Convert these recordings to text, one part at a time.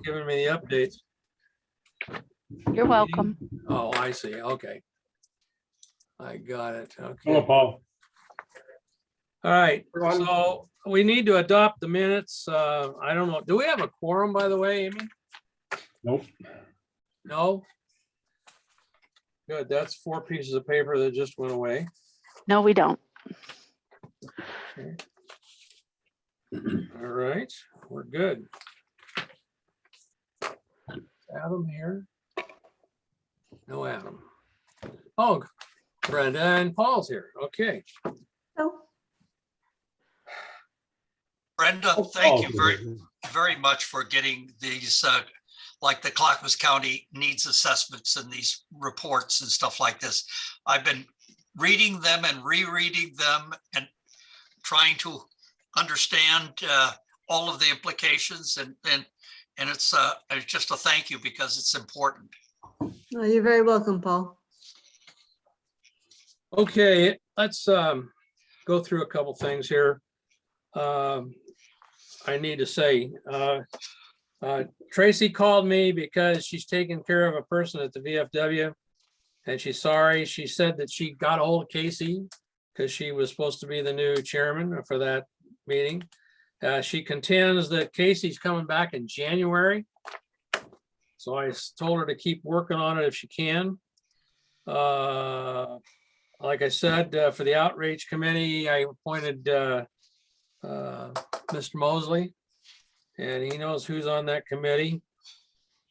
giving me the updates. You're welcome. Oh, I see. Okay. I got it. Hello, Okay. Paul. All right. Everyone. So we need to adopt the minutes. I don't know. Do we have a quorum, by the way, Amy? Nope. No? Good. That's 4 pieces of paper that just went away. No, we don't. Okay. All right, we're good. Adam here. No Adam. Oh, Brenda and Paul's here. Okay. Oh, Brenda, thank you very much for getting these, like the Clackamas County needs assessments and these reports and stuff like this. I've been reading them and rereading them and trying to understand all of the implications, and it's just a thank you because it's important. oh, you're very welcome, Paul. Okay, let's go through a couple things here. I need to say, Tracy called me because she's taking care of a person at the VFW and she's sorry. She said that she got a hold of Casey because she was supposed to be the new chairman for that meeting. She contends that Casey's coming back in January. So I told her to keep working on it if she can. Like I said, for the outreach committee, I appointed Mr. Mosley, and he knows who's on that committee.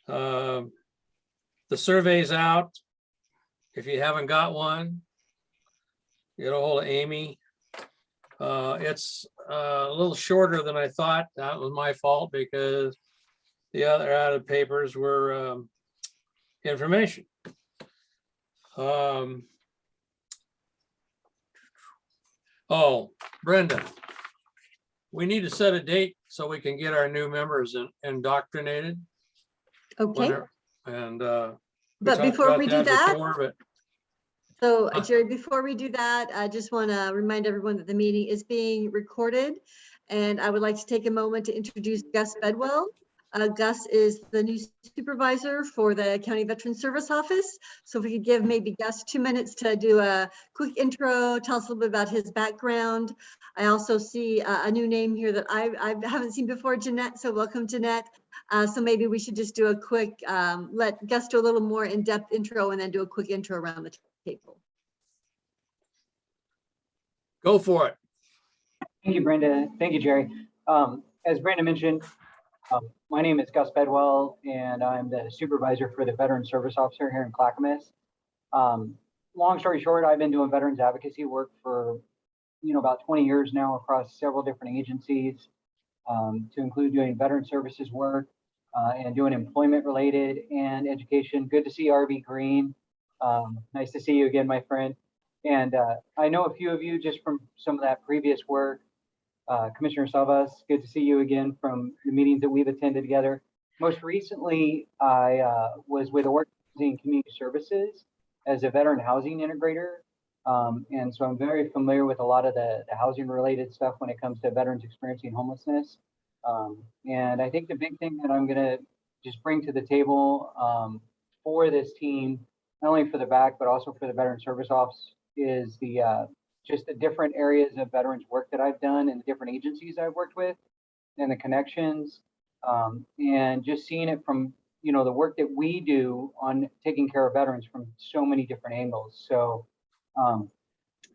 The survey's out. If you haven't got one, get a hold of Amy. It's a little shorter than I thought. That was my fault because the other added papers were information. Oh, Brenda, we need to set a date so we can get our new members indoctrinated. Okay, And but before we do that, but so Jerry, before we do that, I just want to remind everyone that the meeting is being recorded. And I would like to take a moment to introduce Gus Bedwell. Gus is the new supervisor for the County Veteran Service Office. So if we could give maybe Gus 2 minutes to do a quick intro, tell us a little bit about his background. I also see a new name here that I haven't seen before, Jeanette. So welcome, Jeanette. So maybe we should just do a quick, let Gus do a little more in-depth intro and then do a quick intro around the table. go for it. Thank you, Brenda. Thank you, Jerry. As Brenda mentioned, my name is Gus Bedwell, and I'm the supervisor for the Veteran Service Officer here in Clackamas. Long story short, I've been doing veterans advocacy work for, about 20 years now across several different agencies, to include doing veteran services work and doing employment related and education. Good to see RB Green. Nice to see you again, my friend. And I know a few of you just from some of that previous work. Commissioner Savas, good to see you again from the meetings that we've attended together. Most recently, I was with Rehousing Community Services as a veteran housing integrator. And so I'm very familiar with a lot of the housing related stuff when it comes to veterans experiencing homelessness. And I think the big thing that I'm gonna just bring to the table for this team, not only for the VAC, but also for the Veteran Service Office, is just the different areas of veterans work that I've done and the different agencies I've worked with and the connections, and just seeing it from, the work that we do on taking care of veterans from so many different angles. So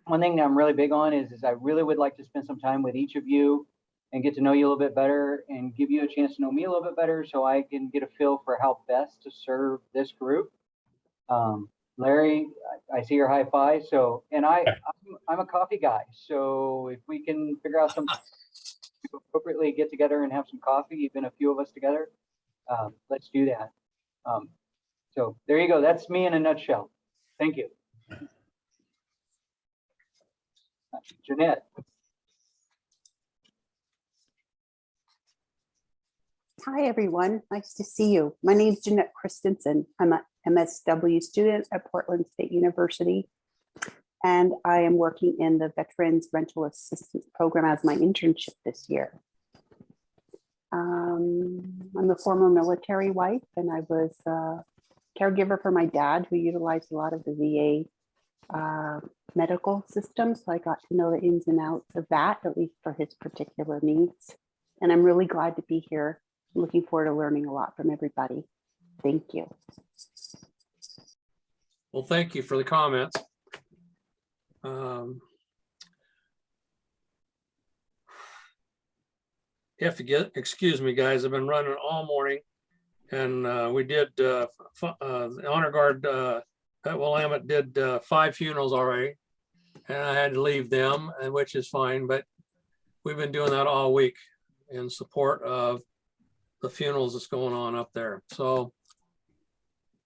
one thing that I'm really big on is I really would like to spend some time with each of you and get to know you a little bit better and give you a chance to know me a little bit better so I can get a feel for how best to serve this group. Larry, I see your high five. So, and I'm a coffee guy. So if we can figure out some to appropriately get together and have some coffee, even a few of us together, let's do that. So there you go. That's me in a nutshell. Thank you. Jeanette. Hi, everyone. Nice to see you. My name is Jeanette Christensen. I'm an MSW student at Portland State University, and I am working in the Veterans Rental Assistance Program as my internship this year. I'm a former military wife, and I was a caregiver for my dad, who utilized a lot of the VA medical system. So I got to know the ins and outs of that, at least for his particular needs. And I'm really glad to be here. I'm looking forward to learning a lot from everybody. Thank you. Well, thank you for the comments. You have to excuse me, guys, I've been running all morning, and we did, the Honor Guard, at Willamette did 5 funerals already, and I had to leave them, and which is fine, but we've been doing that all week in support of the funerals that's going on up there. So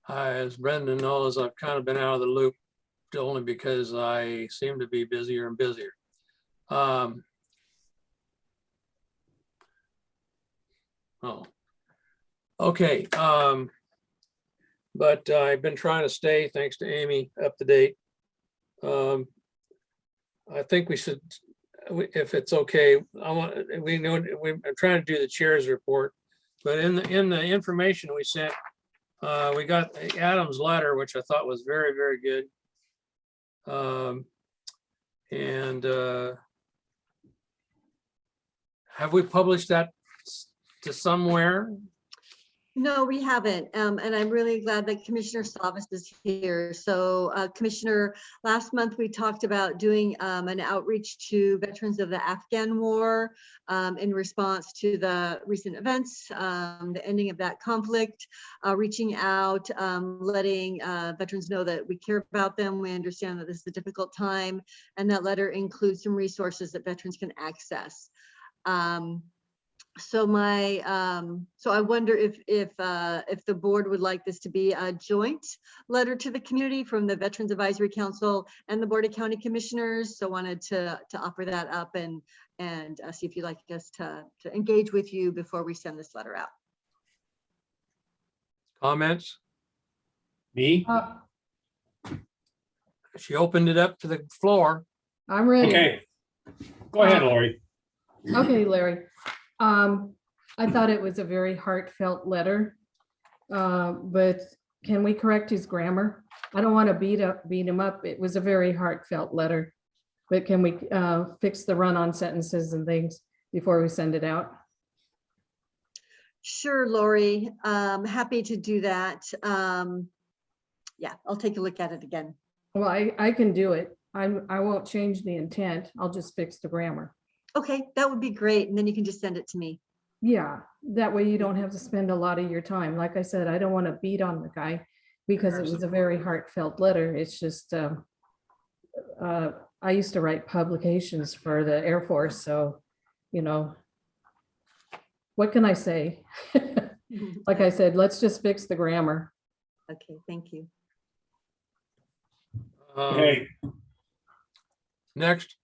as Brendan knows, I've kind of been out of the loop only because I seem to be busier and busier. Okay. But I've been trying to stay, thanks to Amy, up to date. I think we should, if it's okay, I'm trying to do the chair's report, but in the information we sent, we got Adam's letter, which I thought was very, very good. Have we published that to somewhere? No, we haven't. And I'm really glad that Commissioner Savas is here. So Commissioner, last month we talked about doing an outreach to veterans of the Afghan war in response to the recent events, the ending of that conflict, reaching out, letting veterans know that we care about them. We understand that this is a difficult time, and that letter includes some resources that veterans can access. So I wonder if the board would like this to be a joint letter to the community from the Veterans Advisory Council and the Board of County Commissioners. So wanted to offer that up and see if you'd like us to engage with you before we send this letter out. Comments? Me? She opened it up to the floor. I'm ready. Okay. Go ahead, Lori. Okay, Larry. I thought it was a very heartfelt letter, but can we correct his grammar? I don't want to beat him up. It was a very heartfelt letter, but can we fix the run-on sentences and things before we send it out? Sure, Lori. Happy to do that. Yeah, I'll take a look at it again. Well, I can do it. I won't change the intent. I'll just fix the grammar. Okay, that would be great. And then you can just send it to me. Yeah, that way you don't have to spend a lot of your time. Like I said, I don't want to beat on the guy because it was a very heartfelt letter. It's just, I used to write publications for the Air Force. So, you know, what can I say? Like I said, let's just fix the grammar. Okay, thank you. Okay, Next.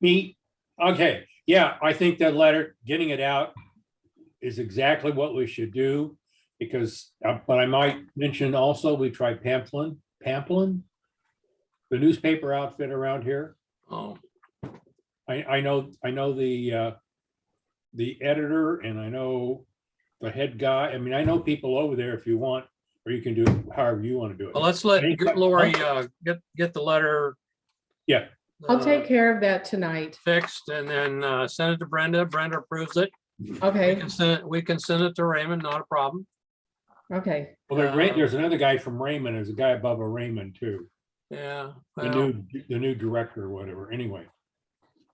me. Okay, yeah, I think that letter, getting it out is exactly what we should do because, but I might mention also, we tried Pamplin, the newspaper outfit around here. Oh, I know the editor and I know the head guy. I mean, I know people over there if you want, or you can do it however you want to do it. well, let's let Lori get the letter. Yeah. I'll take care of that tonight. Fixed and then send it to Brenda. Brenda approves it. Okay, We can send it to Raymond, not a problem. okay. Well, there's another guy from Raymond. There's a guy above a Raymond too. Yeah. The new director or whatever. Anyway.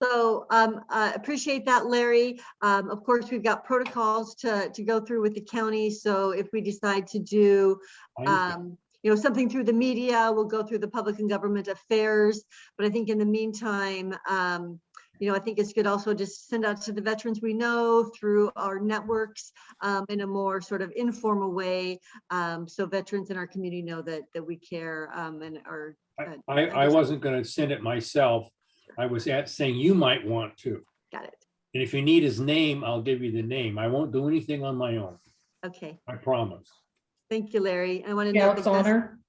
So I appreciate that, Larry. Of course, we've got protocols to go through with the county. So if we decide to do something through the media, we'll go through the public and government affairs. But I think in the meantime, I think it's good also just send out to the veterans we know through our networks in a more sort of informal way. So veterans in our community know that we care and are. I wasn't going to send it myself. I was saying you might want to. Got it. And if you need his name, I'll give you the name. I won't do anything on my own. Okay. I promise. Thank you, Larry. I want to know. Scouts honor.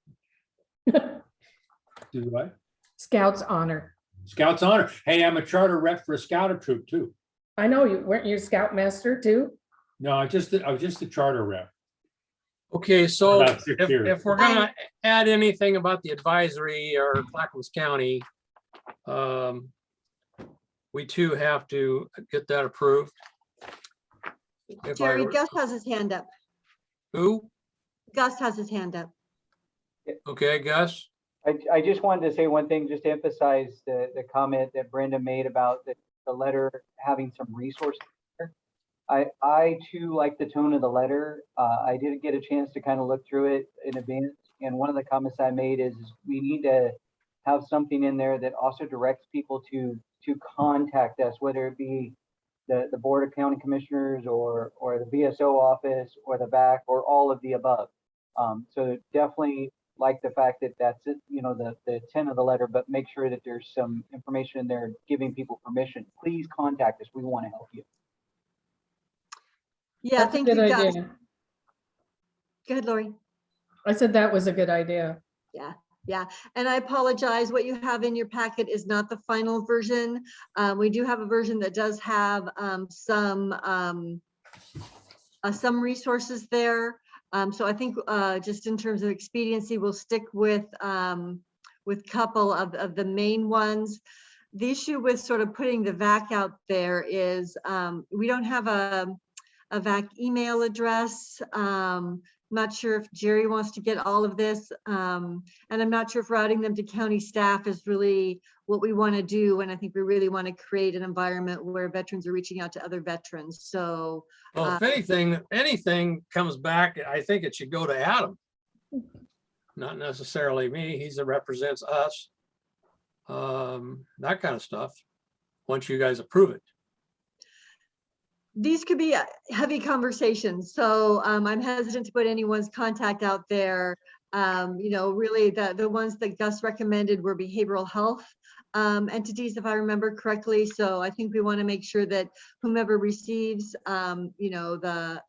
Do what? Scouts honor. Scouts honor. Hey, I'm a charter rep for a scouter troop too. I know you weren't you scoutmaster too? No, I was just a charter rep. Okay, so About 6 years. if we're gonna add anything about the advisory or Clackamas County, we too have to get that approved. If I Jerry, were- Gus has his hand up. Who? Gus has his hand up. Okay, Gus? I just wanted to say one thing, just to emphasize the comment that Brenda made about the letter having some resources. I too like the tone of the letter. I did get a chance to kind of look through it in advance. And one of the comments I made is we need to have something in there that also directs people to contact us, whether it be the Board of County Commissioners or the VSO office or the back or all of the above. So definitely like the fact that that's it, the intent of the letter, but make sure that there's some information in there giving people permission. Please contact us. We want to help you. Yeah, That's a thank you, good Gus. idea. Go ahead, Lori. I said that was a good idea. Yeah, and I apologize. What you have in your packet is not the final version. We do have a version that does have some resources there. So I think just in terms of expediency, we'll stick with couple of the main ones. The issue with sort of putting the VAC out there is we don't have a VAC email address. Not sure if Jerry wants to get all of this. And I'm not sure if routing them to county staff is really what we want to do. And I think we really want to create an environment where veterans are reaching out to other veterans. So Well, if anything comes back, I think it should go to Adam. Not necessarily me. He's that represents us. That kind of stuff, once you guys approve it. these could be heavy conversations. So I'm hesitant to put anyone's contact out there. Really the ones that Gus recommended were behavioral health entities, if I remember correctly. So I think we want to make sure that whomever receives, the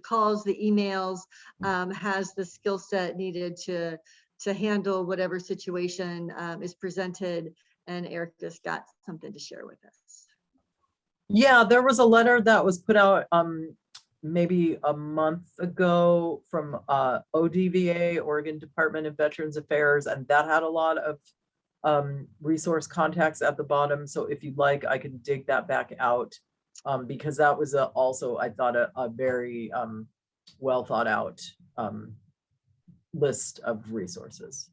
calls, the emails, has the skill set needed to handle whatever situation is presented. And Eric just got something to share with us. Yeah, there was a letter that was put out maybe a month ago from ODVA, Oregon Department of Veterans Affairs, and that had a lot of resource contacts at the bottom. So if you'd like, I can dig that back out because that was also, I thought, a very well thought out list of resources.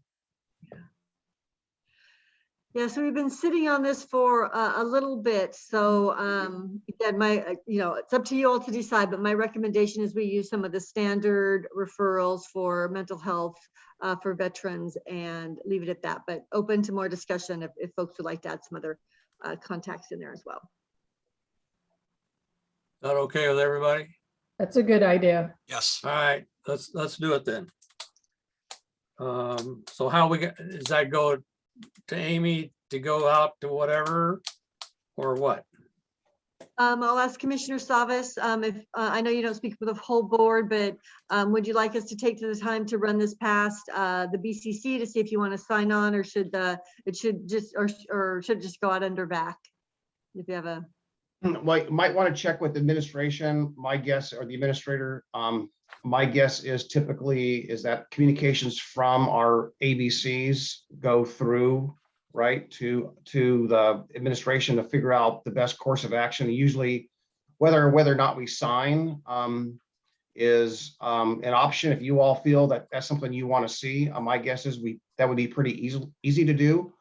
Yeah, so we've been sitting on this for a little bit. So again, it's up to you all to decide, but my recommendation is we use some of the standard referrals for mental health for veterans and leave it at that, but open to more discussion if folks would like to add some other contacts in there as well. Is that okay with everybody? That's a good idea. Yes. All right, let's do it then. So how does that go to Amy to go out to whatever or what? I'll ask Commissioner Savas if I know you don't speak for the whole board, but would you like us to take the time to run this past the BCC to see if you want to sign on, or should it should just go out under VAC? If you have a Well, you might want to check with administration. My guess, or the administrator, my guess is typically is that communications from our ABCs go through right to the administration to figure out the best course of action. Usually, whether or not we sign is an option. If you all feel that that's something you want to see, my guess is that would be pretty easy to do.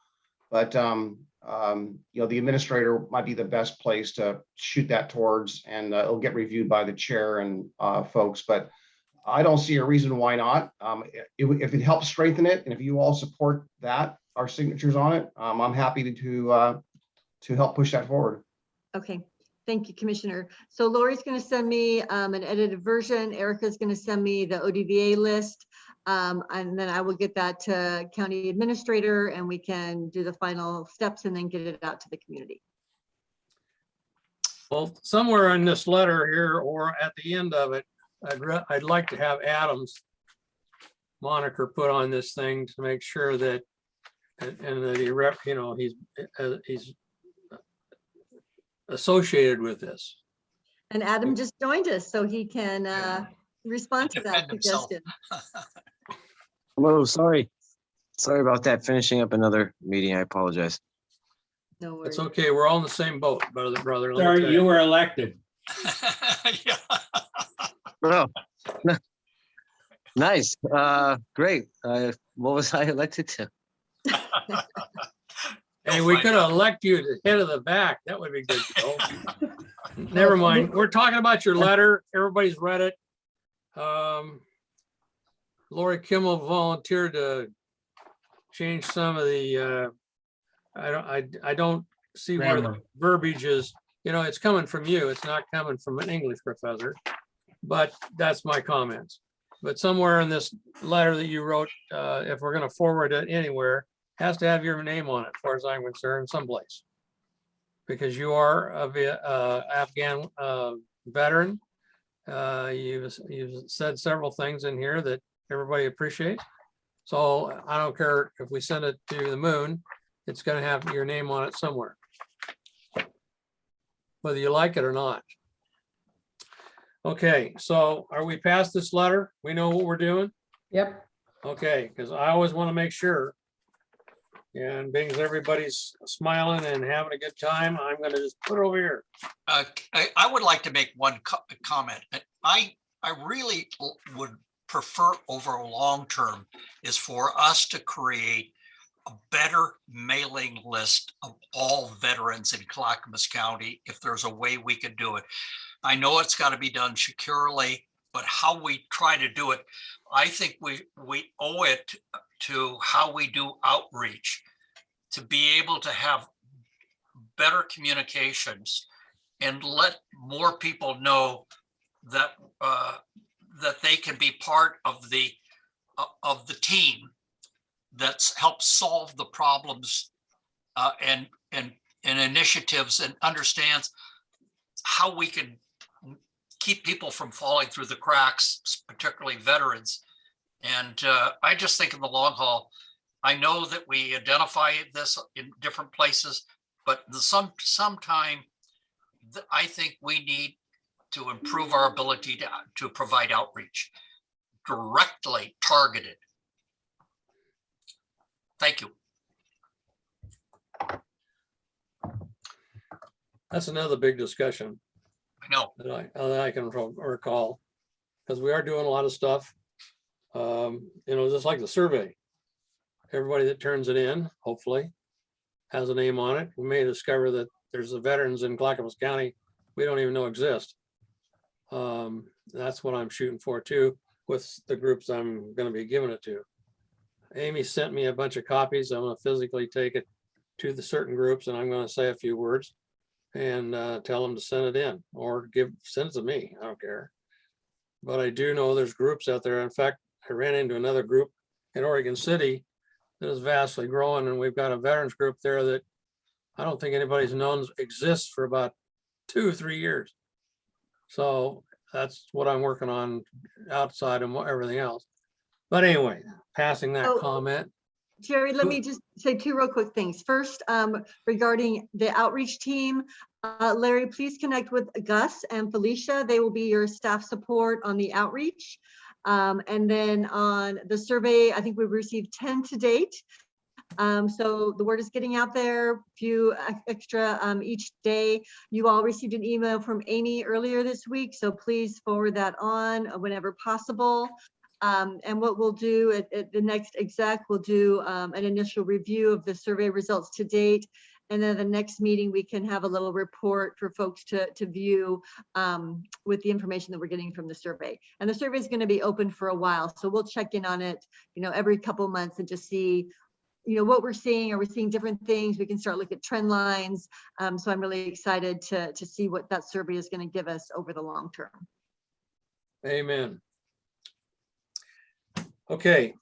But the administrator might be the best place to shoot that towards, and it'll get reviewed by the chair and folks. But I don't see a reason why not. If it helps strengthen it, and if you all support that, our signatures on it, I'm happy to help push that forward. Okay, thank you, Commissioner. So Lori's going to send me an edited version. Erica's going to send me the ODVA list. And then I will get that to county administrator and we can do the final steps and then get it out to the community. Well, somewhere in this letter here or at the end of it, I'd like to have Adam's moniker put on this thing to make sure that, and that he's associated with this. And Adam just joined us, so he can respond to that Defend himself. suggestion. Hello, sorry. Sorry about that. Finishing up another meeting. I apologize. No worries. It's okay. We're all in the same boat, brother. let me Sorry, tell you were elected. Yeah. Oh, nice. Great. What was I elected to? Hey, You'll we find could out. elect you to head of the back. That would be good. Joe. Never mind. We're talking about your letter. Everybody's read it. Lori Kimmel volunteered to change some of the, I don't see where the Grammar. verbiage is. You know, it's coming from you. It's not coming from an English professor. But that's my comments. But somewhere in this letter that you wrote, if we're going to forward it anywhere, has to have your name on it, as far as I'm concerned, someplace. Because you are a Afghan veteran. You've said several things in here that everybody appreciates. So I don't care if we send it to the moon, it's going to have your name on it somewhere. Whether you like it or not. Okay, so are we past this letter? We know what we're doing? Yep. Okay, because I always want to make sure. And being as everybody's smiling and having a good time, I'm gonna just put it over here. I would like to make one comment. I really would prefer over a long term is for us to create a better mailing list of all veterans in Clackamas County, if there's a way we could do it. I know it's got to be done securely, but how we try to do it, I think we owe it to how we do outreach to be able to have better communications and let more people know that that they can be part of the team that's helped solve the problems and initiatives, and understands how we can keep people from falling through the cracks, particularly veterans. And I just think in the long haul, I know that we identify this in different places, but sometime I think we need to improve our ability to provide outreach directly targeted. Thank you. That's another big discussion I know. that I can recall, because we are doing a lot of stuff. You know, just like the survey. Everybody that turns it in, hopefully, has a name on it. We may discover that there's the veterans in Clackamas County we don't even know exist. That's what I'm shooting for too, with the groups I'm going to be giving it to. Amy sent me a bunch of copies. I'm going to physically take it to the certain groups, and I'm going to say a few words and tell them to send it in, or send it to me. I don't care. But I do know there's groups out there. In fact, I ran into another group in Oregon City that is vastly growing, and we've got a veterans group there that I don't think anybody's known exists for about 2 or 3 years. So that's what I'm working on outside of everything else. But anyway, passing that comment. Jerry, let me just say 2 real quick things. First, regarding the outreach team, Larry, please connect with Gus and Felicia. They will be your staff support on the outreach. And then on the survey, I think we've received 10 to date. So the word is getting out there, few extra each day. You all received an email from Amy earlier this week, so please forward that on whenever possible. And what we'll do at the next exec, we'll do an initial review of the survey results to date. And then the next meeting, we can have a little report for folks to view with the information that we're getting from the survey. And the survey is going to be open for a while, so we'll check in on it, you know, every couple months and just see, you know, what we're seeing. Are we seeing different things? We can start looking at trend lines. So I'm really excited to see what that survey is going to give us over the long term. Amen. Okay.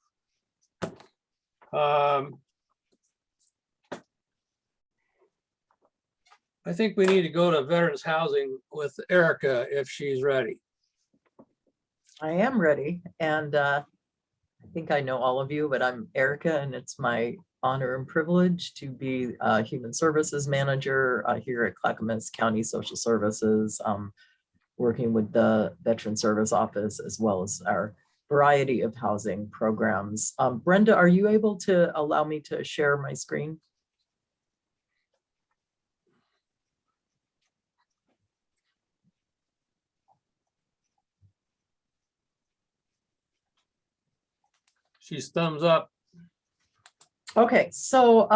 I think we need to go to veterans housing with Erica if she's ready. I am ready, and I think I know all of you, but I'm Erica, and it's my honor and privilege to be a human services manager here at Clackamas County Social Services. working with the Veteran Service Office as well as our variety of housing programs. Brenda, are you able to allow me to share my screen? She's thumbs up. Okay, so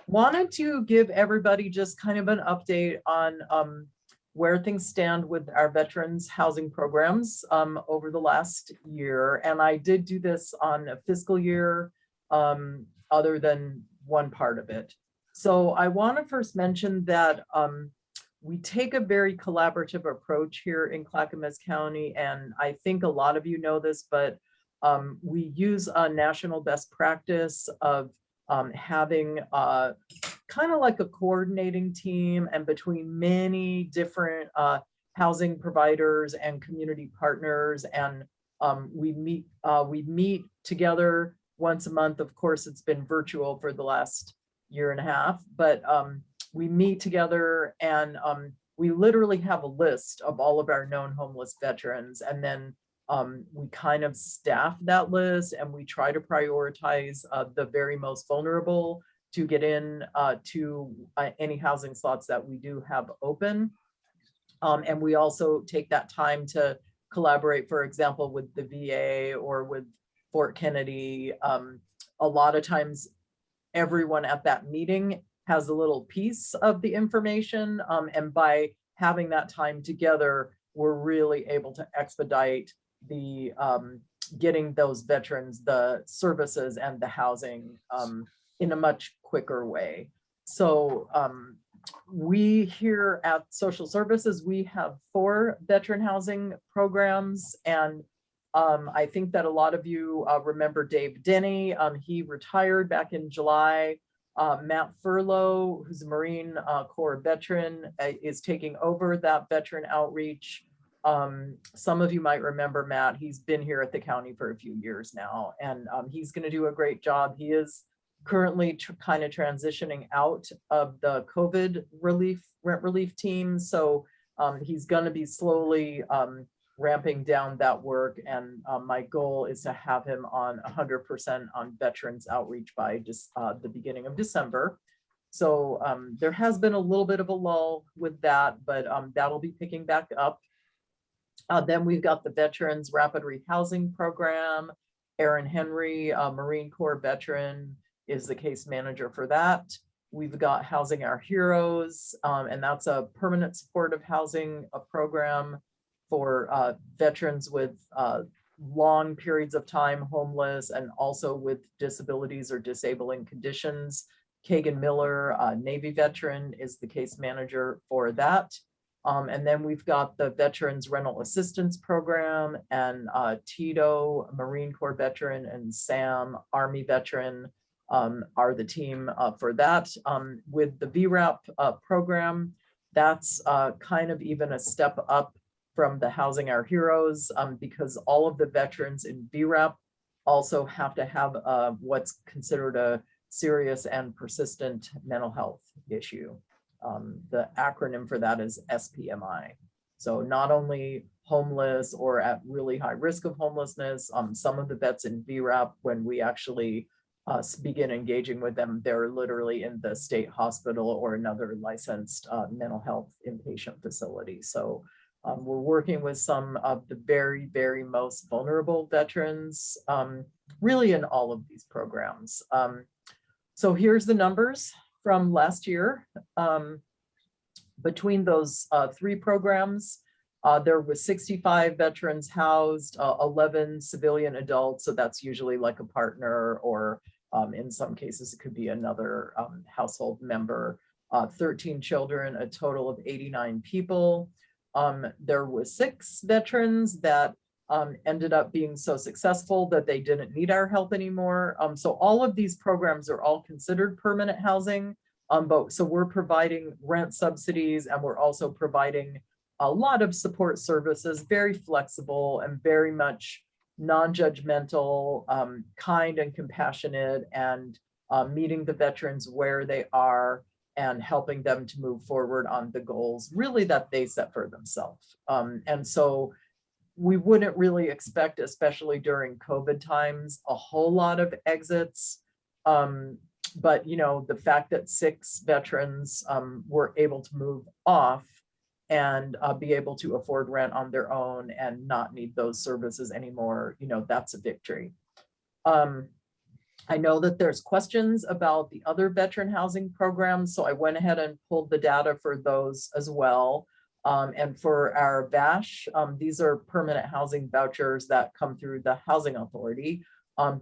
wanted to give everybody just kind of an update on where things stand with our veterans housing programs over the last year. And I did do this on a fiscal year other than one part of it. So I want to first mention that we take a very collaborative approach here in Clackamas County. And I think a lot of you know this, but we use a national best practice of having kind of like a coordinating team and between many different housing providers and community partners. And we meet together once a month. Of course, it's been virtual for the last year and a half, but we meet together and we literally have a list of all of our known homeless veterans. And then we kind of staff that list and we try to prioritize the very most vulnerable to get in to any housing slots that we do have open. And we also take that time to collaborate, for example, with the VA or with Fort Kennedy. A lot of times everyone at that meeting has a little piece of the information. And by having that time together, we're really able to expedite the getting those veterans the services and the housing in a much quicker way. So we here at Social Services, we have 4 veteran housing programs. And I think that a lot of you remember Dave Denny. He retired back in July. Matt Furlow, who's a Marine Corps veteran, is taking over that veteran outreach. Some of you might remember Matt. He's been here at the county for a few years now, and he's going to do a great job. He is currently kind of transitioning out of the COVID rent relief team. So he's going to be slowly ramping down that work. And my goal is to have him on 100% on veterans outreach by just the beginning of December. So there has been a little bit of a lull with that, but that'll be picking back up. Then we've got the Veterans Rapid Rehousing Program. Aaron Henry, a Marine Corps veteran, is the case manager for that. We've got Housing Our Heroes, and that's a permanent supportive housing program for veterans with long periods of time homeless and also with disabilities or disabling conditions. Kagan Miller, a Navy veteran, is the case manager for that. And then we've got the Veterans Rental Assistance Program, and Tito, a Marine Corps veteran, and Sam, Army veteran, are the team for that. With the VRAP program, that's kind of even a step up from the Housing Our Heroes, because all of the veterans in VRAP also have to have what's considered a serious and persistent mental health issue. The acronym for that is SPMI. So not only homeless or at really high risk of homelessness, some of the vets in VRAP, when we actually begin engaging with them, they're literally in the state hospital or another licensed mental health inpatient facility. So we're working with some of the very, very most vulnerable veterans, really in all of these programs. So here's the numbers from last year. Between those 3 programs, there was 65 veterans housed, 11 civilian adults. So that's usually like a partner, or in some cases, it could be another household member, 13 children, a total of 89 people. There were 6 veterans that ended up being so successful that they didn't need our help anymore. So all of these programs are all considered permanent housing. So we're providing rent subsidies, and we're also providing a lot of support services, very flexible and very much non-judgmental, kind and compassionate, and meeting the veterans where they are and helping them to move forward on the goals really that they set for themselves. And so we wouldn't really expect, especially during COVID times, a whole lot of exits. But the fact that 6 veterans were able to move off and be able to afford rent on their own and not need those services anymore, that's a victory. I know that there's questions about the other veteran housing programs, so I went ahead and pulled the data for those as well. And for our VASH, these are permanent housing vouchers that come through the Housing Authority.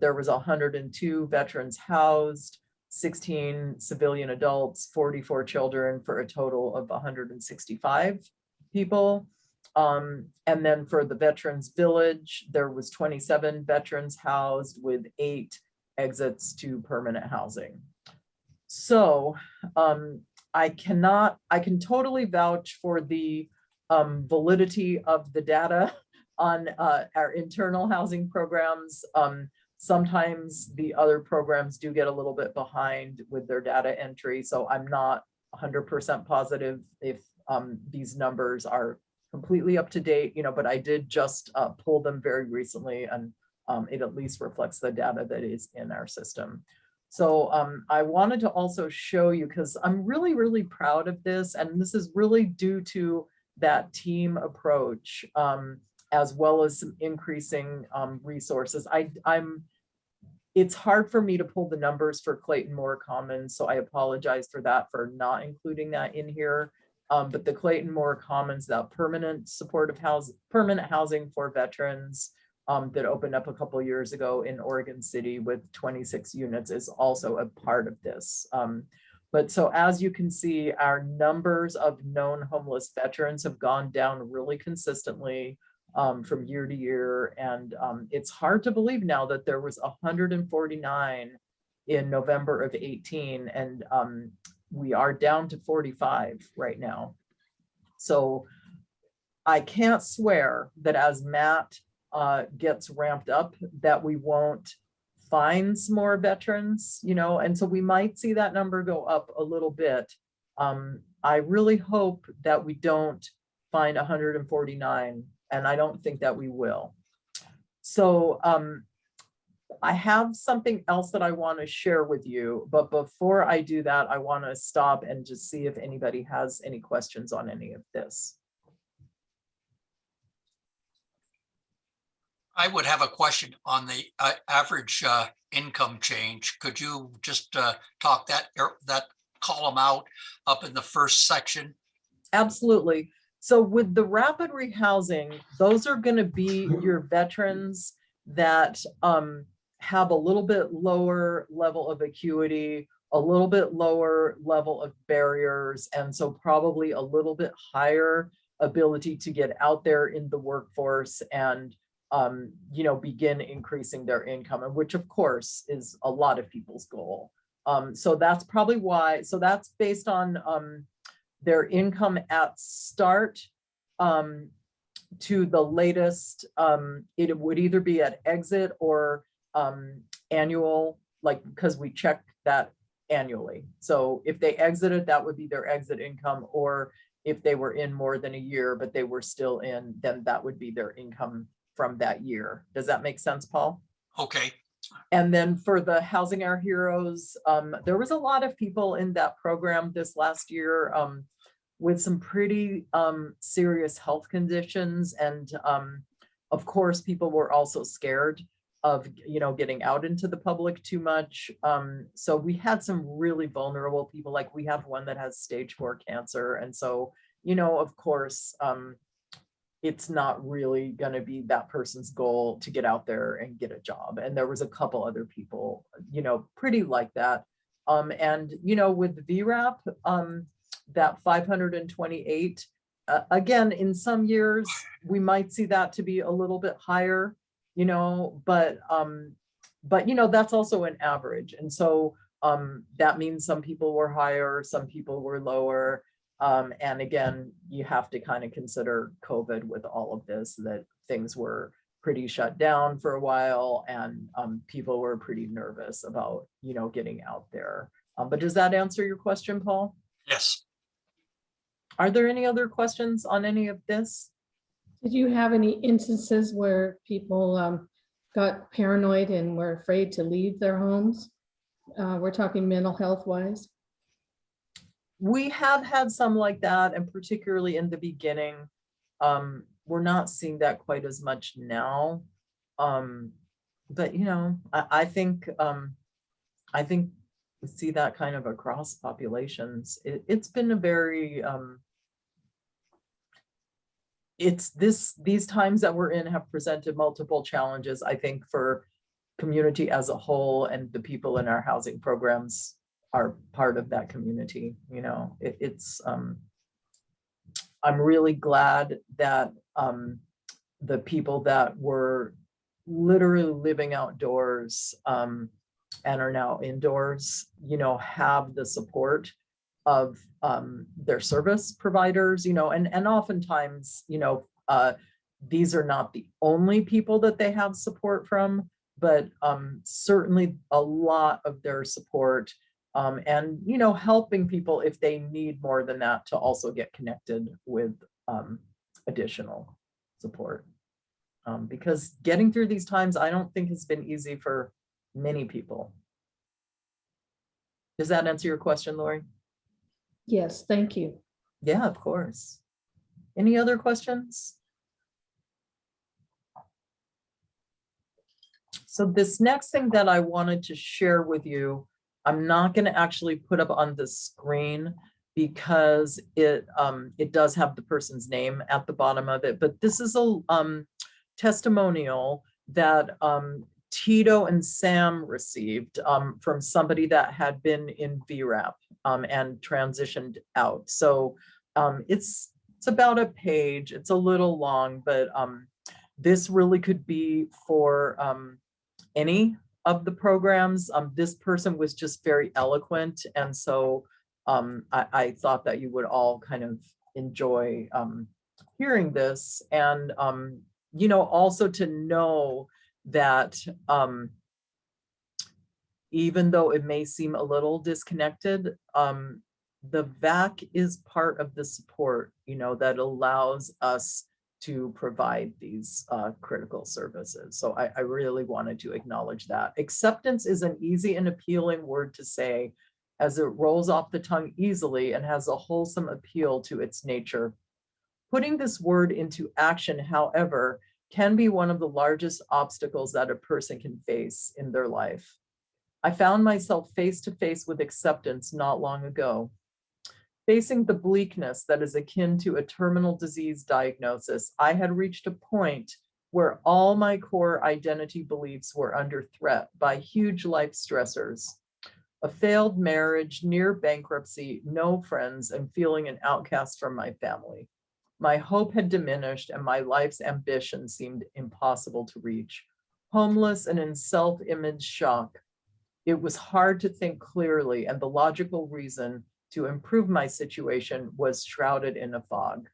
There was 102 veterans housed, 16 civilian adults, 44 children, for a total of 165 people. And then for the Veterans Village, there was 27 veterans housed with 8 exits to permanent housing. So I can totally vouch for the validity of the data on our internal housing programs. Sometimes the other programs do get a little bit behind with their data entry, so I'm not 100% positive if these numbers are completely up to date, but I did just pull them very recently, and it at least reflects the data that is in our system. So I wanted to also show you, because I'm really, really proud of this, and this is really due to that team approach, as well as some increasing resources. It's hard for me to pull the numbers for Clayton Moore Commons, so I apologize for that, for not including that in here. But the Clayton Moore Commons, that permanent housing for veterans that opened up a couple years ago in Oregon City with 26 units, is also a part of this. But so as you can see, our numbers of known homeless veterans have gone down really consistently from year to year. And it's hard to believe now that there was 149 in November of 18, and we are down to 45 right now. So I can't swear that as Matt gets ramped up, that we won't find some more veterans, and so we might see that number go up a little bit. I really hope that we don't find 149, and I don't think that we will. So I have something else that I want to share with you, but before I do that, I want to stop and just see if anybody has any questions on any of this. I would have a question on the average income change. Could you just talk that column out up in the first section? Absolutely. So with the rapid rehousing, those are going to be your veterans that have a little bit lower level of acuity, a little bit lower level of barriers, and so probably a little bit higher ability to get out there in the workforce and begin increasing their income, and which of course is a lot of people's goal. So that's probably why. So that's based on their income at start to the latest. It would either be at exit or annual, because we check that annually. So if they exited, that would be their exit income, or if they were in more than a year but they were still in, then that would be their income from that year. Does that make sense, Paul? Okay. And then for the Housing Our Heroes, there was a lot of people in that program this last year with some pretty serious health conditions. And of course, people were also scared of getting out into the public too much. So we had some really vulnerable people, like we have one that has stage 4 cancer. And so, of course, it's not really going to be that person's goal to get out there and get a job. And there was a couple other people, pretty like that. And, with VRAP, that 528, again, in some years, we might see that to be a little bit higher, but that's also an average. And so that means some people were higher, some people were lower. And again, you have to kind of consider COVID with all of this, that things were pretty shut down for a while, and people were pretty nervous about, getting out there. But does that answer your question, Paul? Yes. Are there any other questions on any of this? Did you have any instances where people got paranoid and were afraid to leave their homes? We're talking mental health wise. We have had some like that, and particularly in the beginning. We're not seeing that quite as much now. But you know, I think we see that kind of across populations. It's been a very these times that we're in have presented multiple challenges, I think, for community as a whole, and the people in our housing programs are part of that community. You know, I'm really glad that the people that were literally living outdoors and are now indoors, you know, have the support of their service providers, you know, and oftentimes, you know, these are not the only people that they have support from, but certainly a lot of their support, and, you know, helping people if they need more than that to also get connected with additional support. Because getting through these times, I don't think has been easy for many people. Does that answer your question, Lori? Yes, thank you. Yeah, of course. Any other questions? So this next thing that I wanted to share with you, I'm not going to actually put up on the screen because it does have the person's name at the bottom of it, but this is a testimonial that Tito and Sam received from somebody that had been in VRAP and transitioned out. So it's about a page. It's a little long, but this really could be for any of the programs. This person was just very eloquent, and so I thought that you would all kind of enjoy hearing this, and you know, also to know that even though it may seem a little disconnected, the VAC is part of the support, you know, that allows us to provide these critical services. So I really wanted to acknowledge that. Acceptance is an easy and appealing word to say, as it rolls off the tongue easily and has a wholesome appeal to its nature. Putting this word into action, however, can be one of the largest obstacles that a person can face in their life. I found myself face to face with acceptance not long ago. Facing the bleakness that is akin to a terminal disease diagnosis, I had reached a point where all my core identity beliefs were under threat by huge life stressors. A failed marriage, near bankruptcy, no friends, and feeling an outcast from my family. My hope had diminished and my life's ambition seemed impossible to reach. Homeless and in self-image shock, it was hard to think clearly, and the logical reason to improve my situation was shrouded in a fog.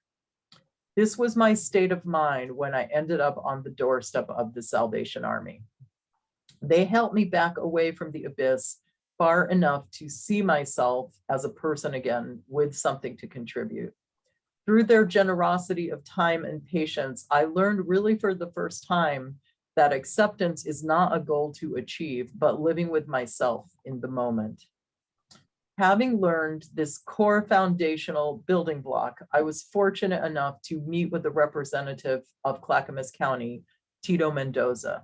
This was my state of mind when I ended up on the doorstep of the Salvation Army. They helped me back away from the abyss far enough to see myself as a person again with something to contribute. Through their generosity of time and patience, I learned really for the first time that acceptance is not a goal to achieve, but living with myself in the moment. Having learned this core foundational building block, I was fortunate enough to meet with a representative of Clackamas County, Tito Mendoza,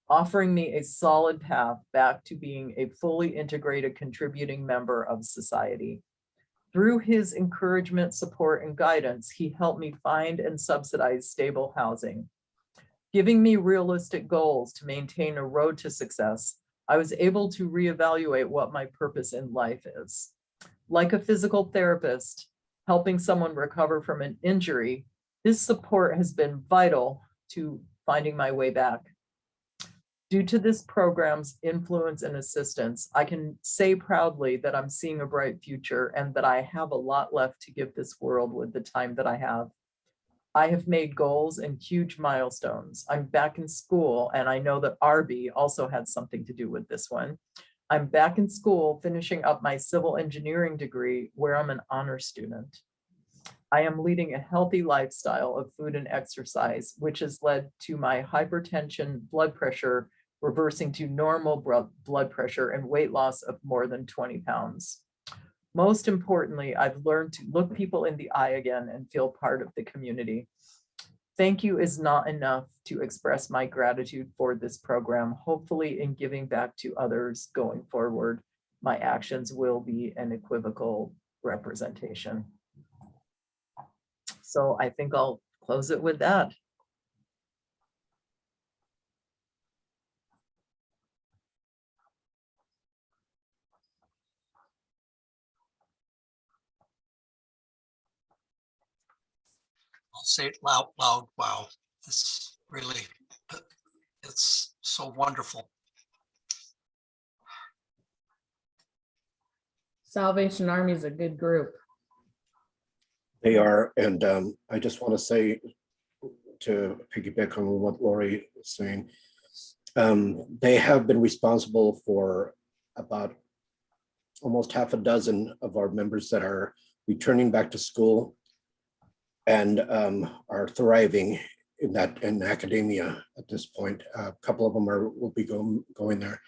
offering me a solid path back to being a fully integrated contributing member of society. Through his encouragement, support, and guidance, he helped me find and subsidize stable housing. Giving me realistic goals to maintain a road to success, I was able to reevaluate what my purpose in life is. Like a physical therapist, helping someone recover from an injury, this support has been vital to finding my way back. Due to this program's influence and assistance, I can say proudly that I'm seeing a bright future and that I have a lot left to give this world with the time that I have. I have made goals and huge milestones. I'm back in school, and I know that Arby also had something to do with this one. I'm back in school finishing up my civil engineering degree where I'm an honor student. I am leading a healthy lifestyle of food and exercise, which has led to my hypertension, blood pressure reversing to normal blood pressure and weight loss of more than 20 pounds. Most importantly, I've learned to look people in the eye again and feel part of the community. Thank you is not enough to express my gratitude for this program. Hopefully, in giving back to others going forward, my actions will be an equivocal representation. So I think I'll close it with that. I'll say it loud. Wow, it's really, it's so wonderful. Salvation Army is a good group. They are, and I just want to say, to piggyback on what Lori was saying, they have been responsible for about almost half a dozen of our members that are returning back to school and are thriving in academia at this point. A couple of them will be going there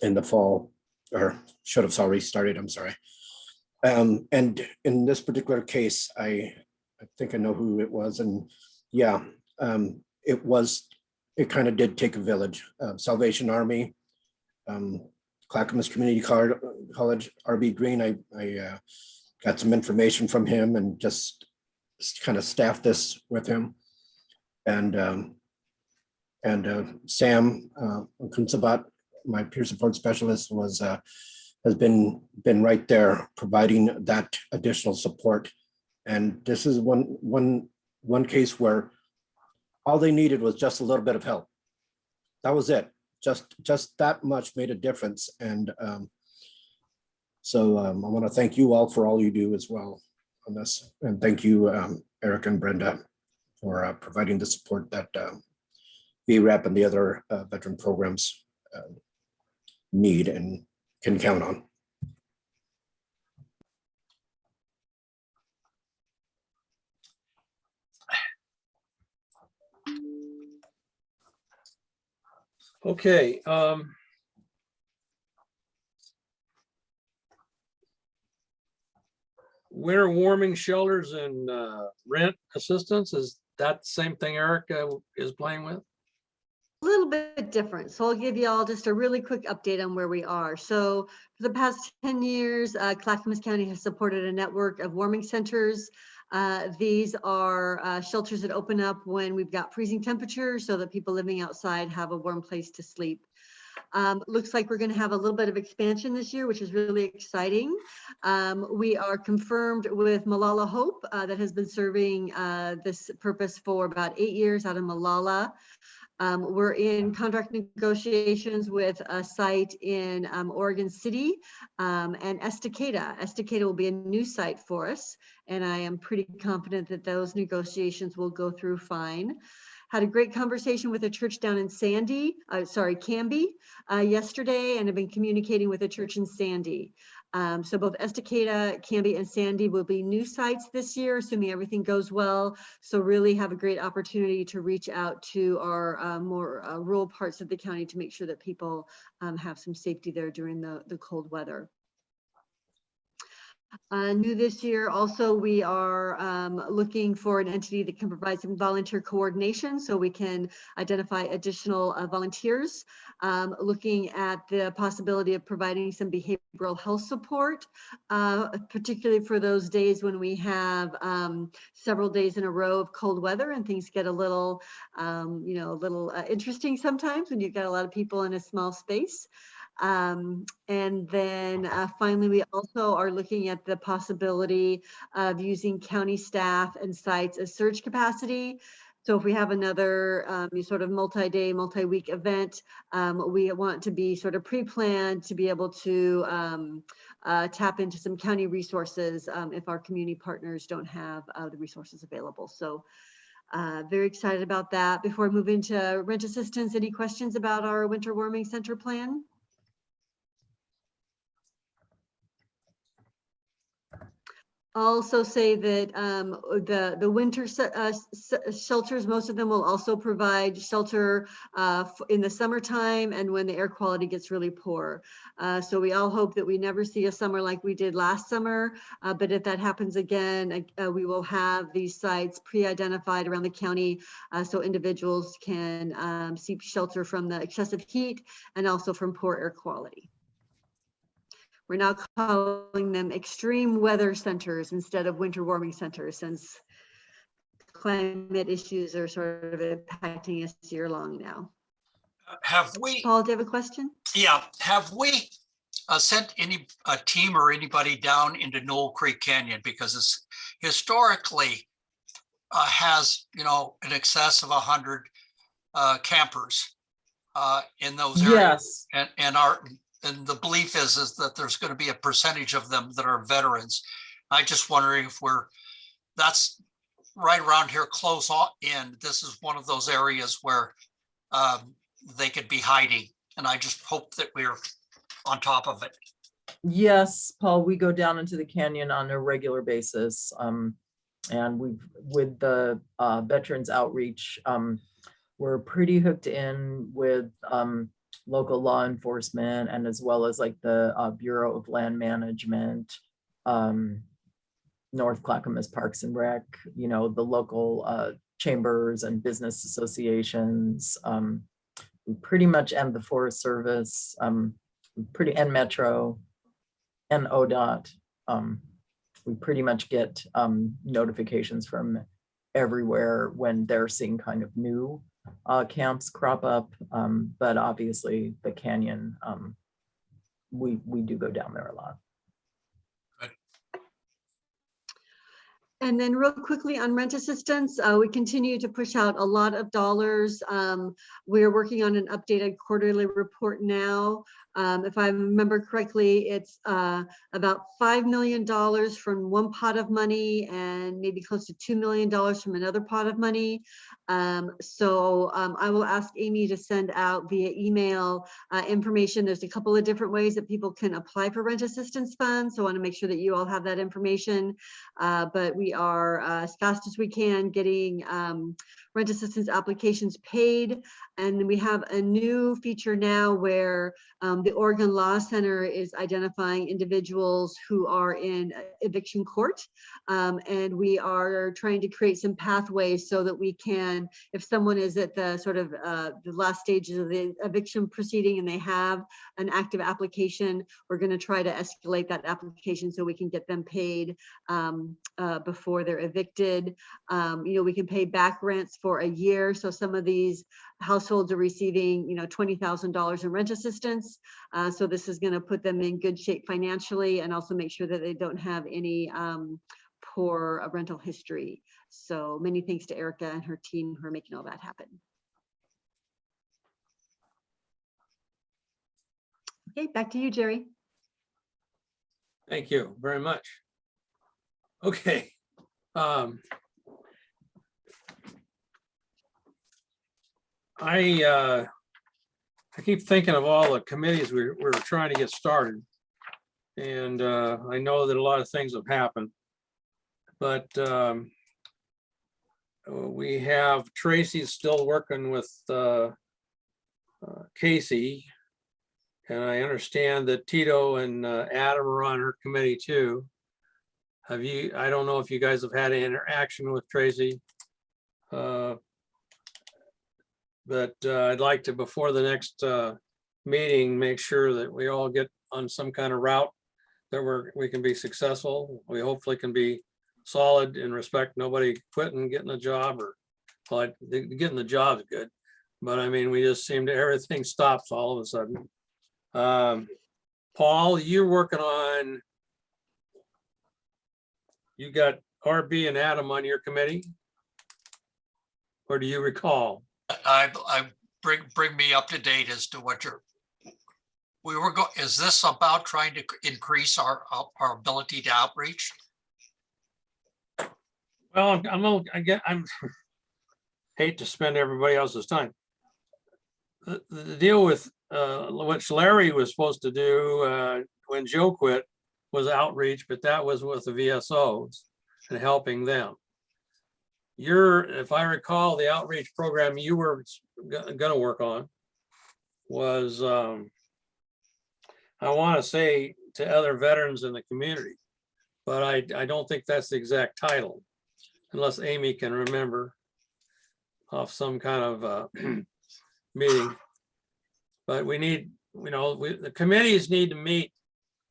in the fall, or should have already started, I'm sorry. And in this particular case, I think I know who it was, and yeah, it kind of did take a village. Salvation Army, Clackamas Community College, RB Green, I got some information from him and just kind of staffed this with him. And Sam Kunsabat, my peer support specialist, has been right there providing that additional support. And this is one case where all they needed was just a little bit of help. That was it. Just that much made a difference. And so I want to thank you all for all you do as well on this. And thank you, Eric and Brenda, for providing the support that VRAP and the other veteran programs need and can count on. Okay. Winter warming shelters and rent assistance, is that the same thing Eric is playing with? A little bit different. So I'll give you all just a really quick update on where we are. So for the past 10 years, Clackamas County has supported a network of warming centers. These are shelters that open up when we've got freezing temperatures so that people living outside have a warm place to sleep. Looks like we're going to have a little bit of expansion this year, which is really exciting. We are confirmed with Malala Hope that has been serving this purpose for about 8 years out of Malala. We're in contract negotiations with a site in Oregon City and Estacada. Estacada will be a new site for us, and I am pretty confident that those negotiations will go through fine. Had a great conversation with a church down in Canby yesterday, and have been communicating with a church in Sandy. So both Estacada, Canby, and Sandy will be new sites this year, assuming everything goes well. So really have a great opportunity to reach out to our more rural parts of the county to make sure that people have some safety there during the cold weather. New this year, also, we are looking for an entity that can provide some volunteer coordination so we can identify additional volunteers. Looking at the possibility of providing some behavioral health support, particularly for those days when we have several days in a row of cold weather and things get a little, interesting sometimes when you've got a lot of people in a small space. And then finally, we also are looking at the possibility of using county staff and sites as surge capacity. So if we have another sort of multi-day, multi-week event, we want to be sort of pre-planned to be able to tap into some county resources if our community partners don't have the resources available. So very excited about that. Before I move into rent assistance, any questions about our winter warming center plan? also say that the winter shelters, most of them will also provide shelter in the summertime and when the air quality gets really poor. So we all hope that we never see a summer like we did last summer. But if that happens again, we will have these sites pre-identified around the county so individuals can seek shelter from the excessive heat and also from poor air quality. We're now calling them extreme weather centers instead of winter warming centers, since climate issues are sort of impacting us year long now. Have we, Paul, do you have a question? yeah, have we sent a team or anybody down into Knoll Creek Canyon? Because it's historically has, you know, in excess of 100 campers in those areas. Yes, And the belief is that there's going to be a percentage of them that are veterans. I just wondering if that's right around here close in. This is one of those areas where they could be hiding. And I just hope that we're on top of it. yes, Paul, we go down into the canyon on a regular basis. And with the Veterans Outreach, we're pretty hooked in with local law enforcement, and as well as like the Bureau of Land Management, North Clackamas Parks and Rec, you know, the local chambers and business associations. We pretty much, and the Forest Service, and Metro and ODOT. We pretty much get notifications from everywhere when they're seeing kind of new camps crop up, but obviously the canyon, we do go down there a lot. And then real quickly on rent assistance, we continue to push out a lot of dollars. We're working on an updated quarterly report now. If I remember correctly, it's about $5 million from one pot of money and maybe close to $2 million from another pot of money. So I will ask Amy to send out via email information. There's a couple of different ways that people can apply for rent assistance funds. So I want to make sure that you all have that information. But we are as fast as we can getting rent assistance applications paid. And we have a new feature now where the Oregon Law Center is identifying individuals who are in eviction court. And we are trying to create some pathways so that we can, if someone is at the sort of the last stages of the eviction proceeding and they have an active application, we're going to try to escalate that application so we can get them paid before they're evicted. You know, we can pay back rents for a year. So some of these households are receiving, you know, $20,000 in rent assistance. So this is going to put them in good shape financially and also make sure that they don't have any poor rental history. So many thanks to Erica and her team who are making all that happen. Okay, back to you, Jerry. Thank you very much. Okay. I keep thinking of all the committees we're trying to get started. And I know that a lot of things have happened, but we have Tracy still working with Casey. And I understand that Tito and Adam are on her committee too. Have you, I don't know if you guys have had an interaction with Tracy. But I'd like to, before the next meeting, make sure that we all get on some kind of route that we can be successful. We hopefully can be solid and respect nobody quitting, getting a job, or well, getting the job is good. But I mean, we just seem to, everything stops all of a sudden. Paul, you're working on, you got RB and Adam on your committee? Or do you recall? I bring me up to date as to what is this about trying to increase our ability to outreach? Well, I'm hate to spend everybody else's time. The deal with which Larry was supposed to do when Joe quit was outreach, but that was with the VSOs and helping them. If I recall, the outreach program you were gonna work on was, I want to say to other veterans in the community, but I don't think that's the exact title, unless Amy can remember off some kind of meeting. But we need, the committees need to meet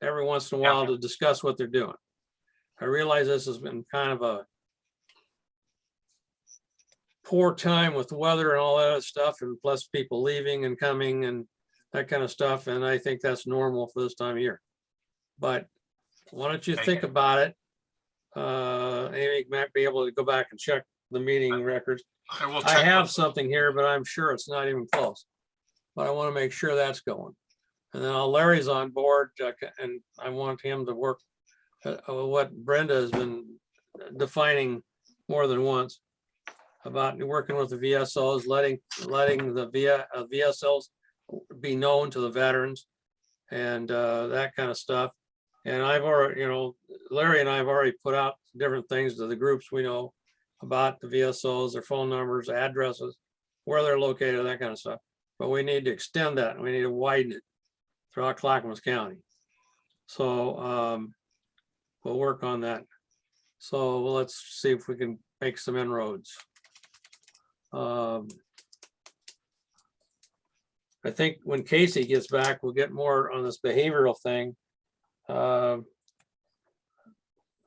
every once in a while to discuss what they're doing. I realize this has been kind of a poor time with weather and all that other stuff, and plus people leaving and coming and that kind of stuff. And I think that's normal for this time of year. But why don't you think about it? Amy might be able to go back and check the meeting records. I have something here, but I'm sure it's not even close. But I want to make sure that's going. And then Larry's on board, and I want him to work what Brenda has been defining more than once about working with the VSOs, letting the VSOs be known to the veterans and that kind of stuff. And I've already, Larry and I have already put out different things to the groups we know about the VSOs, their phone numbers, addresses, where they're located, that kind of stuff. But we need to extend that. We need to widen it throughout Clackamas County. So we'll work on that. So let's see if we can make some inroads. I think when Casey gets back, we'll get more on this behavioral thing. And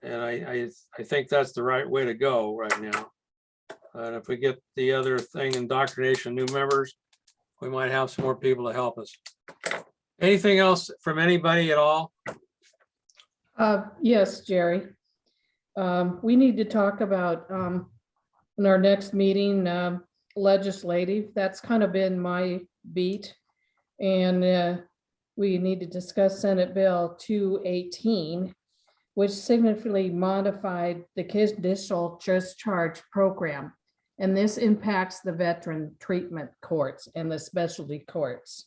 I think that's the right way to go right now. And if we get the other thing, indoctrination, new members, we might have some more people to help us. Anything else from anybody at all? Yes, Jerry. We need to talk about in our next meeting, legislative. That's kind of been my beat. And we need to discuss Senate Bill 218, which significantly modified the conditional discharge program. And this impacts the veteran treatment courts and the specialty courts.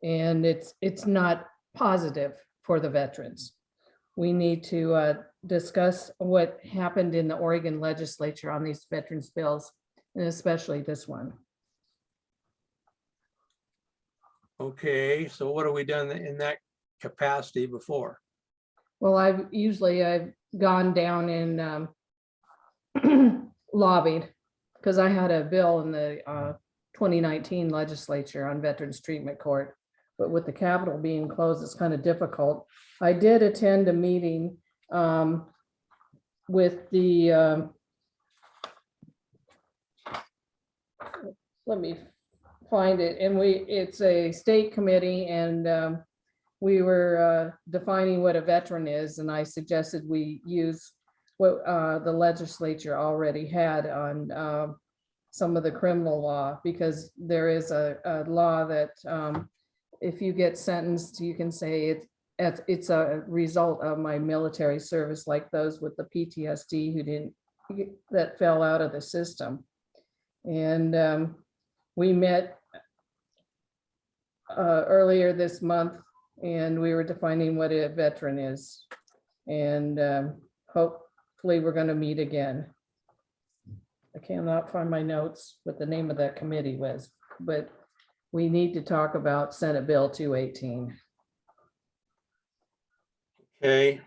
And it's not positive for the veterans. We need to discuss what happened in the Oregon legislature on these veterans bills, and especially this one. Okay, so what have we done in that capacity before? Well, I've gone down and lobbied, because I had a bill in the 2019 legislature on veterans treatment court, but with the Capitol being closed, it's kind of difficult. I did attend a meeting with the, let me find it, and it's a state committee, and we were defining what a veteran is, and I suggested we use what the legislature already had on some of the criminal law, because there is a law that if you get sentenced, you can say it's a result of my military service, like those with the PTSD that fell out of the system. And we met earlier this month, and we were defining what a veteran is. And hopefully we're going to meet again. I cannot find my notes what the name of that committee was, but we need to talk about Senate Bill 218. Okay.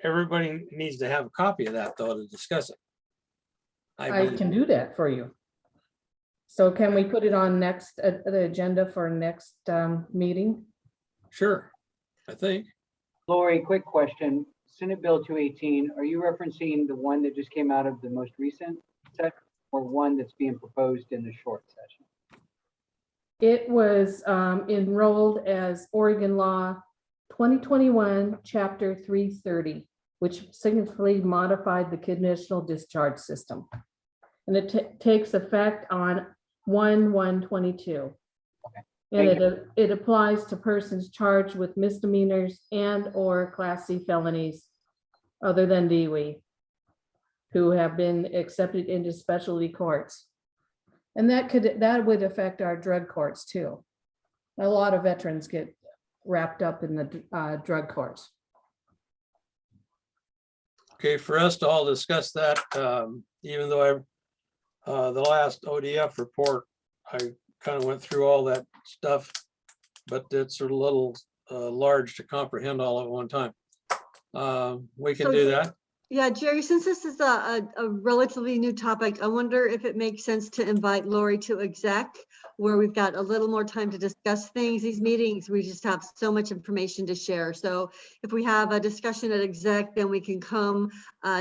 Everybody needs to have a copy of that though to discuss it. I can do that for you. So can we put it on the agenda for next meeting? Sure, I think. Lori, quick question. Senate Bill 218, are you referencing the one that just came out of the most recent session, or one that's being proposed in the short session? It was enrolled as Oregon Law 2021, Chapter 330, which significantly modified the conditional discharge system. And it takes effect on 1/1/22. And it applies to persons charged with misdemeanors and or Class C felonies other than DWI who have been accepted into specialty courts. And that would affect our drug courts too. A lot of veterans get wrapped up in the drug courts. Okay, for us to all discuss that, even though the last ODF report, I kind of went through all that stuff, but it's a little large to comprehend all at one time. We can So- do that. Yeah, Jerry, since this is a relatively new topic, I wonder if it makes sense to invite Lori to exec, where we've got a little more time to discuss things. These meetings, we just have so much information to share. So if we have a discussion at exec, then we can come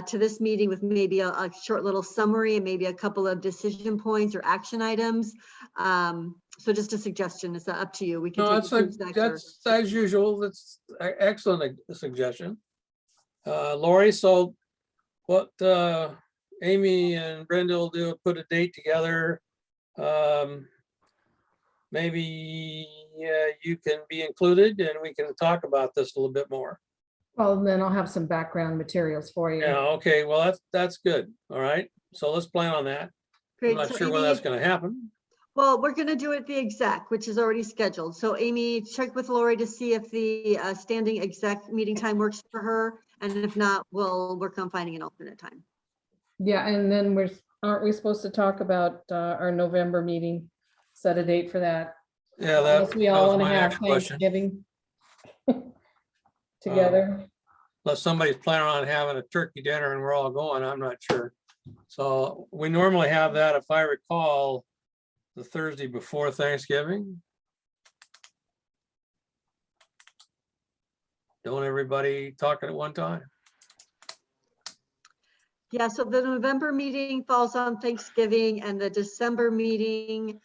to this meeting with maybe a short little summary and maybe a couple of decision points or action items. So just a suggestion, it's up to you. We can No, take it to exec or- that's as usual. That's excellent suggestion. Lori, so what Amy and Brenda will do, put a date together. Maybe you can be included and we can talk about this a little bit more. Well, then I'll have some background materials for you. Yeah, okay, well, that's good. All right, so let's plan on that. I'm Great. not So sure when Amy, that's gonna happen. well, we're going to do it the exec, which is already scheduled. So Amy, check with Lori to see if the standing exec meeting time works for her. And if not, we'll work on finding an alternate time. Yeah, and then aren't we supposed to talk about our November meeting? Set a date for that. Yeah, Unless we that all was want to my have next question. Thanksgiving together. Unless somebody's planning on having a turkey dinner and we're all going, I'm not sure. So we normally have that, if I recall, the Thursday before Thanksgiving. Don't everybody talk at one time? Yeah, so the November meeting falls on Thanksgiving and the December meeting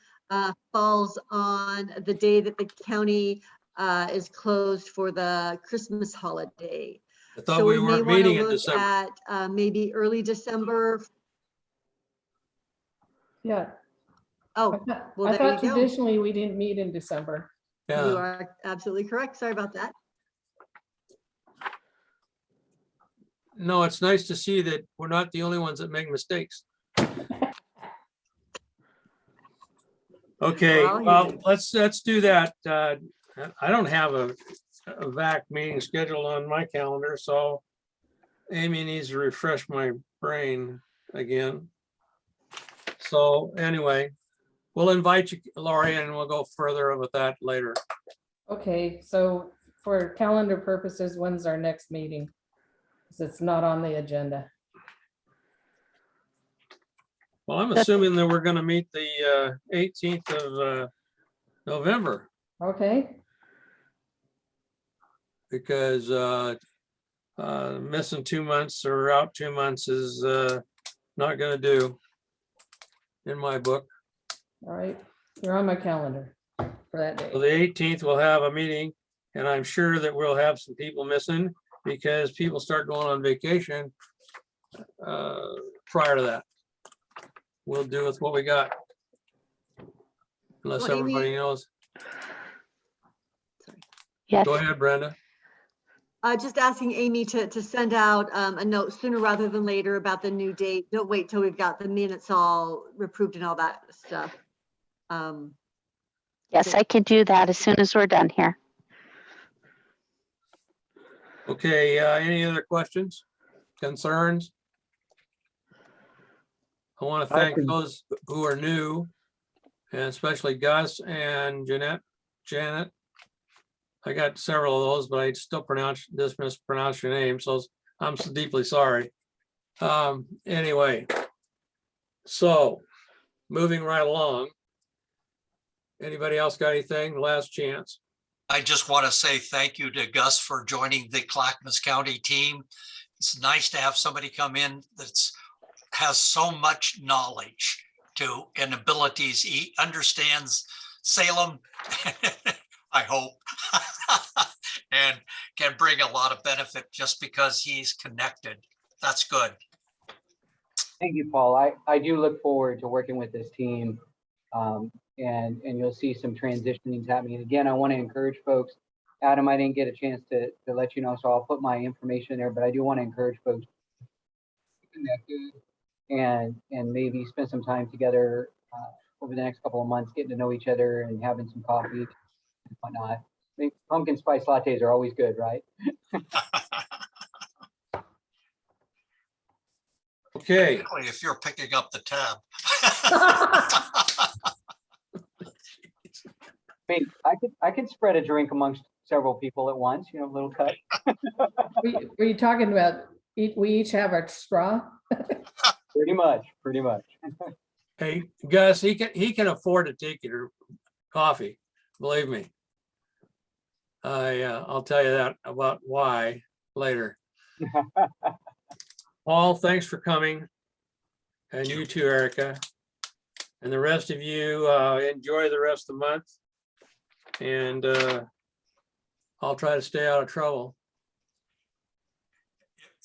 falls on the day that the county is closed for the Christmas holiday. I thought So we we may weren't want to meeting in look December. at maybe early December. Yeah. Oh, well, I there you thought go. traditionally we didn't meet in December. You Yeah, are absolutely correct. Sorry about that. no, it's nice to see that we're not the only ones that make mistakes. Okay, We're all well, human. let's do that. I don't have a VAC meeting scheduled on my calendar, so Amy needs to refresh my brain again. So anyway, we'll invite you, Laurie, and we'll go further with that later. Okay, so for calendar purposes, when's our next meeting? 'Cause it's not on the agenda. Well, I'm assuming that we're gonna meet the 18th of November, Okay, because missing 2 months or out 2 months is not gonna do in my book. all right. You're on my calendar for that So day. the 18th, we'll have a meeting, and I'm sure that we'll have some people missing because people start going on vacation prior to that. We'll do with what we got. Unless Well, Amy- everybody knows. Yes, Go ahead, Brenda. Just asking Amy to send out a note sooner rather than later about the new date. Don't wait till we've got the minutes all approved and all that stuff. yes, I can do that as soon as we're done here. Okay, any other questions, concerns? I want to I thank can- those who are new, and especially Gus and Janet. I got several of those, but I still mispronounce your name, so I'm so deeply sorry. Anyway, so moving right along. Anybody else got anything? Last chance. I just want to say thank you to Gus for joining the Clackamas County team. It's nice to have somebody come in that's has so much knowledge and abilities. He understands Salem, I hope, and can bring a lot of benefit just because he's connected. That's good. Thank you, Paul. I do look forward to working with this team. And you'll see some transitionings happening. Again, I want to encourage folks. Adam, I didn't get a chance to let you know, so I'll put my information there, but I do want to encourage folks to connect and maybe spend some time together over the next couple of months, getting to know each other and having some coffee and whatnot. I think pumpkin spice lattes are always good, right? Okay, Particularly if you're picking up the tab. I mean, I could spread a drink amongst several people at once, you know, a little cut. Were you talking about, we each have our straw? Pretty much, pretty much. hey, Gus, he can afford to take your coffee, believe me. I'll tell you that about why later. Paul, thanks for coming. And you too, Erica. And the rest of you, enjoy the rest of the month. And I'll try to stay out of trouble.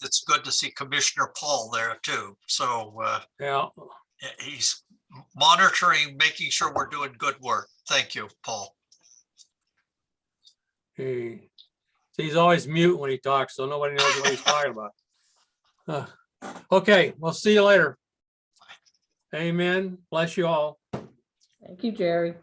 It's good to see Commissioner Paul there too. So Yeah, he's monitoring, making sure we're doing good work. Thank you, Paul. he's always mute when he talks, so nobody knows what he's talking about. Okay, we'll see you later. Amen. Bless you all. Thank you, Jerry.